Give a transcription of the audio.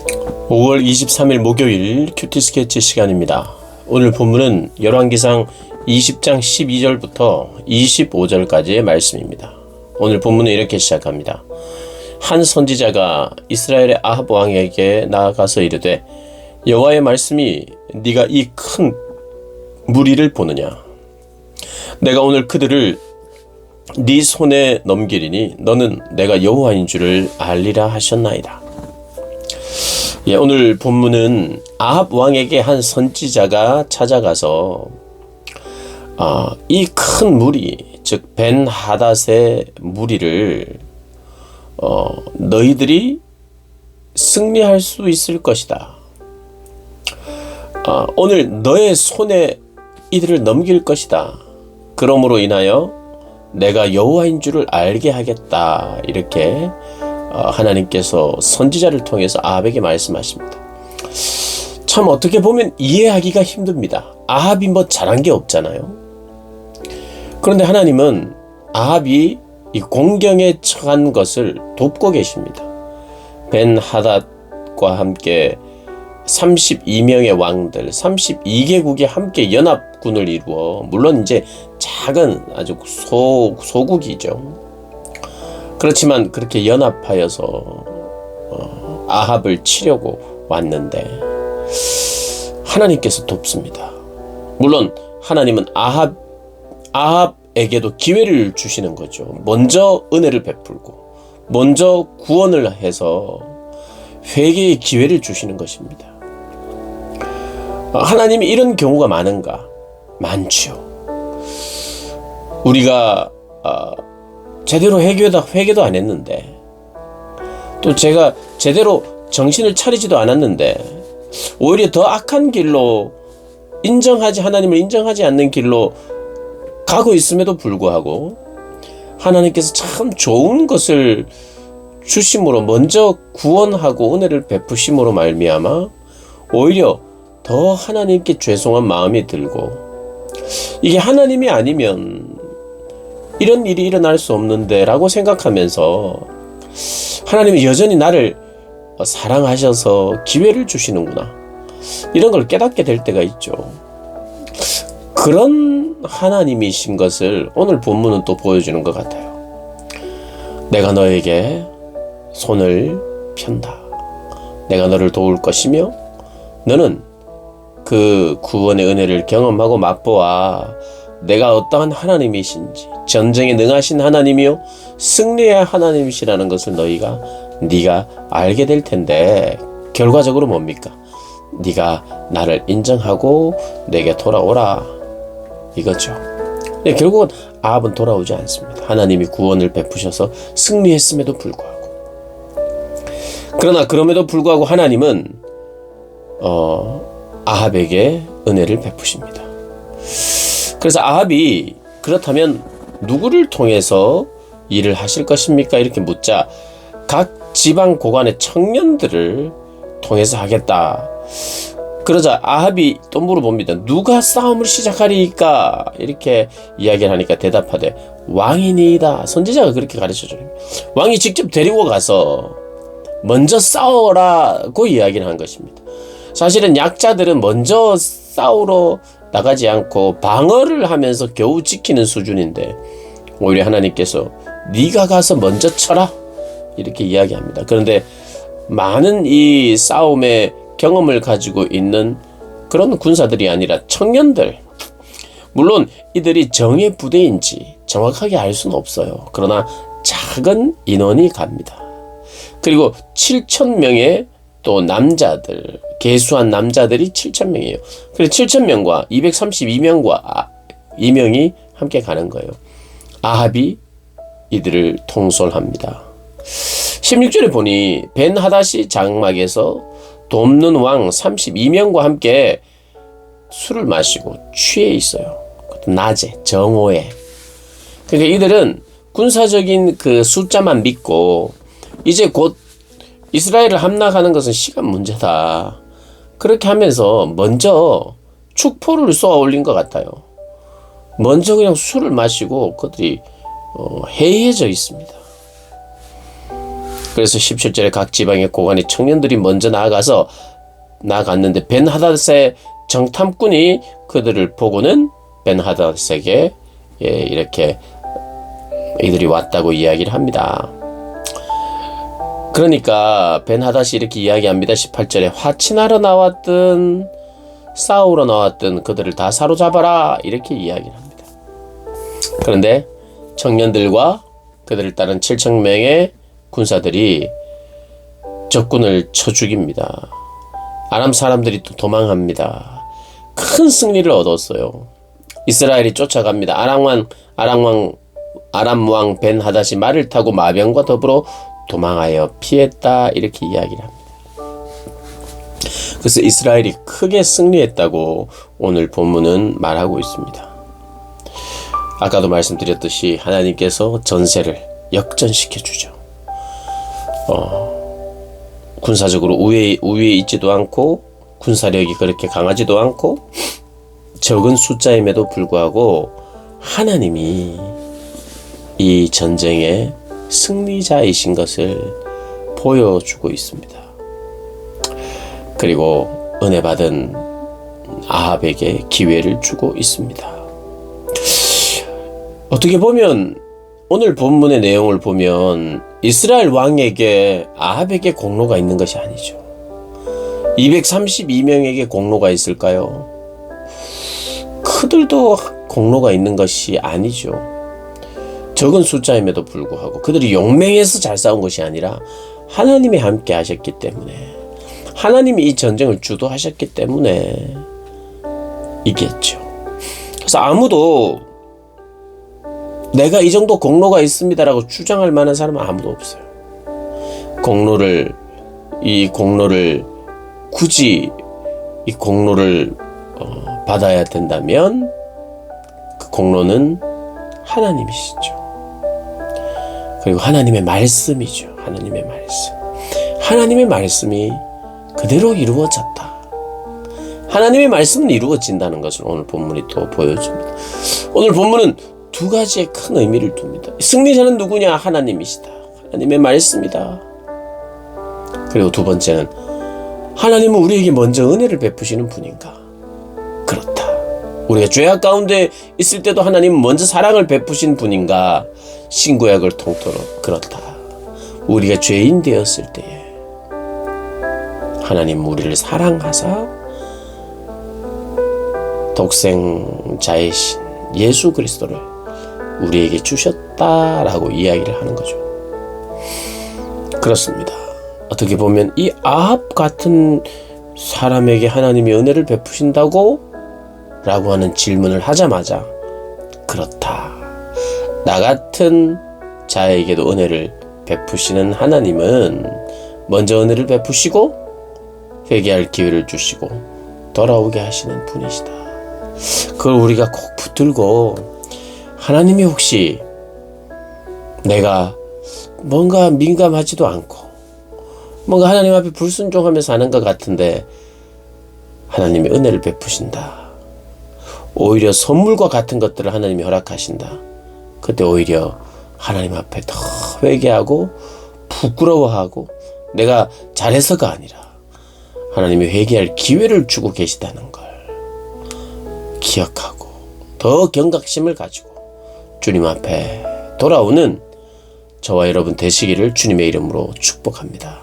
5월 23일 목요일 큐티 스케치 시간입니다. 오늘 본문은 열왕기상 20장 12절부터 25절까지의 말씀입니다. 오늘 본문은 이렇게 시작합니다. 한 선지자가 이스라엘의 아합 왕에게 나아가서 이르되 여호와의 말씀이 네가 이 큰 무리를 보느냐? 내가 오늘 그들을 네 손에 넘기리니 너는 내가 여호와인 줄을 알리라 하셨나이다. 오늘 본문은 아합 왕에게 한 선지자가 찾아가서 이 큰 무리, 즉 벤하닷의 무리를 너희들이 승리할 수 있을 것이다. 오늘 너의 손에 이들을 넘길 것이다. 그러므로 인하여 내가 여호와인 줄을 알게 하겠다. 이렇게 하나님께서 선지자를 통해서 아합에게 말씀하십니다. 참 어떻게 보면 이해하기가 힘듭니다. 아합이 뭐 잘한 게 없잖아요. 그런데 하나님은 아합이 이 공경에 처한 것을 돕고 계십니다. 벤하닷과 함께 32명의 왕들, 32개국이 함께 연합군을 이루어, 물론 이제 작은 아주 소국이죠. 그렇지만 그렇게 연합하여서 아합을 치려고 왔는데 하나님께서 돕습니다. 물론 하나님은 아합에게도 기회를 주시는 거죠. 먼저 은혜를 베풀고 먼저 구원을 해서 회개의 기회를 주시는 것입니다. 하나님이 이런 경우가 많은가? 많죠. 우리가 제대로 회개도 안 했는데, 또 제가 제대로 정신을 차리지도 않았는데 오히려 더 악한 길로 하나님을 인정하지 않는 길로 가고 있음에도 불구하고 하나님께서 참 좋은 것을 주심으로 먼저 구원하고 은혜를 베푸심으로 말미암아 오히려 더 하나님께 죄송한 마음이 들고, 이게 하나님이 아니면 이런 일이 일어날 수 없는데 라고 생각하면서 하나님이 여전히 나를 사랑하셔서 기회를 주시는구나, 이런 걸 깨닫게 될 때가 있죠. 그런 하나님이신 것을 오늘 본문은 또 보여주는 것 같아요. 내가 너에게 손을 편다. 내가 너를 도울 것이며 너는 그 구원의 은혜를 경험하고 맛보아 내가 어떠한 하나님이신지, 전쟁에 능하신 하나님이요 승리의 하나님이시라는 것을 네가 알게 될 텐데, 결과적으로 뭡니까? 네가 나를 인정하고 내게 돌아오라, 이거죠. 결국은 아합은 돌아오지 않습니다. 하나님이 구원을 베푸셔서 승리했음에도 불구하고. 그러나 그럼에도 불구하고 하나님은 아합에게 은혜를 베푸십니다. 그래서 아합이 그렇다면 누구를 통해서 일을 하실 것입니까? 이렇게 묻자 각 지방 고관의 청년들을 통해서 하겠다. 그러자 아합이 또 물어봅니다. 누가 싸움을 시작하리까? 이렇게 이야기를 하니까 대답하되 왕이니이다. 선지자가 그렇게 가르쳐줘요. 왕이 직접 데리고 가서 먼저 싸워라고 이야기를 한 것입니다. 사실은 약자들은 먼저 싸우러 나가지 않고 방어를 하면서 겨우 지키는 수준인데 오히려 하나님께서 네가 가서 먼저 쳐라, 이렇게 이야기합니다. 그런데 많은 이 싸움의 경험을 가지고 있는 그런 군사들이 아니라 청년들, 물론 이들이 정예 부대인지 정확하게 알 수는 없어요. 그러나 작은 인원이 갑니다. 그리고 7,000명의 또 남자들, 계수한 남자들이 7,000명이에요. 그래서 7,000명과 232명과 2명이 함께 가는 거예요. 아합이 이들을 통솔합니다. 16절에 보니 벤하닷이 장막에서 돕는 왕 32명과 함께 술을 마시고 취해 있어요. 낮에, 정오에. 그러니까 이들은 군사적인 그 숫자만 믿고 이제 곧 이스라엘을 함락하는 것은 시간 문제다, 그렇게 하면서 먼저 축포를 쏘아 올린 것 같아요. 먼저 그냥 술을 마시고 그들이 해이해져 있습니다. 그래서 17절에 각 지방의 고관의 청년들이 먼저 나아갔는데 벤하닷의 정탐꾼이 그들을 보고는 벤하닷에게 이렇게 이들이 왔다고 이야기를 합니다. 그러니까 벤하닷이 이렇게 이야기합니다. 18절에 화친하러 나왔든 싸우러 나왔든 그들을 다 사로잡아라 이렇게 이야기를 합니다. 그런데 청년들과 그들을 따른 7,000명의 군사들이 적군을 쳐 죽입니다. 아람 사람들이 또 도망합니다. 큰 승리를 얻었어요. 이스라엘이 쫓아갑니다. 아람 왕 벤하닷이 말을 타고 마병과 더불어 도망하여 피했다 이렇게 이야기를 합니다. 그래서 이스라엘이 크게 승리했다고 오늘 본문은 말하고 있습니다. 아까도 말씀드렸듯이 하나님께서 전세를 역전시켜 주죠. 군사적으로 우위에 있지도 않고 군사력이 그렇게 강하지도 않고 적은 숫자임에도 불구하고 하나님이 이 전쟁의 승리자이신 것을 보여주고 있습니다. 그리고 은혜 받은 아합에게 기회를 주고 있습니다. 어떻게 보면 오늘 본문의 내용을 보면 이스라엘 왕에게 아합에게 공로가 있는 것이 아니죠. 232명에게 공로가 있을까요? 그들도 공로가 있는 것이 아니죠. 적은 숫자임에도 불구하고 그들이 용맹해서 잘 싸운 것이 아니라 하나님이 함께 하셨기 때문에, 하나님이 이 전쟁을 주도하셨기 때문에 이겼죠. 그래서 아무도 내가 이 정도 공로가 있습니다라고 주장할 만한 사람은 아무도 없어요. 굳이 이 공로를 받아야 된다면 그 공로는 하나님이시죠. 그리고 하나님의 말씀이죠. 하나님의 말씀이 그대로 이루어졌다. 하나님의 말씀은 이루어진다는 것을 오늘 본문이 또 보여줍니다. 오늘 본문은 두 가지의 큰 의미를 둡니다. 승리자는 누구냐? 하나님이시다. 하나님의 말씀이다. 그리고 두 번째는 하나님은 우리에게 먼저 은혜를 베푸시는 분인가? 그렇다. 우리가 죄악 가운데 있을 때도 하나님은 먼저 사랑을 베푸신 분인가? 신구약을 통틀어 그렇다. 우리가 죄인 되었을 때에 하나님 우리를 사랑하사 독생자이신 예수 그리스도를 우리에게 주셨다라고 이야기를 하는 거죠. 그렇습니다. 어떻게 보면 이 아합 같은 사람에게 하나님이 은혜를 베푸신다고? 라고 하는 질문을 하자마자 그렇다. 나 같은 자에게도 은혜를 베푸시는 하나님은 먼저 은혜를 베푸시고 회개할 기회를 주시고 돌아오게 하시는 분이시다. 그걸 우리가 꼭 붙들고, 하나님이 혹시 내가 뭔가 민감하지도 않고 뭔가 하나님 앞에 불순종하며 사는 것 같은데 하나님이 은혜를 베푸신다. 오히려 선물과 같은 것들을 하나님이 허락하신다. 그때 오히려 하나님 앞에 더 회개하고 부끄러워하고 내가 잘해서가 아니라 하나님이 회개할 기회를 주고 계시다는 걸 기억하고 더 경각심을 가지고 주님 앞에 돌아오는 저와 여러분 되시기를 주님의 이름으로 축복합니다.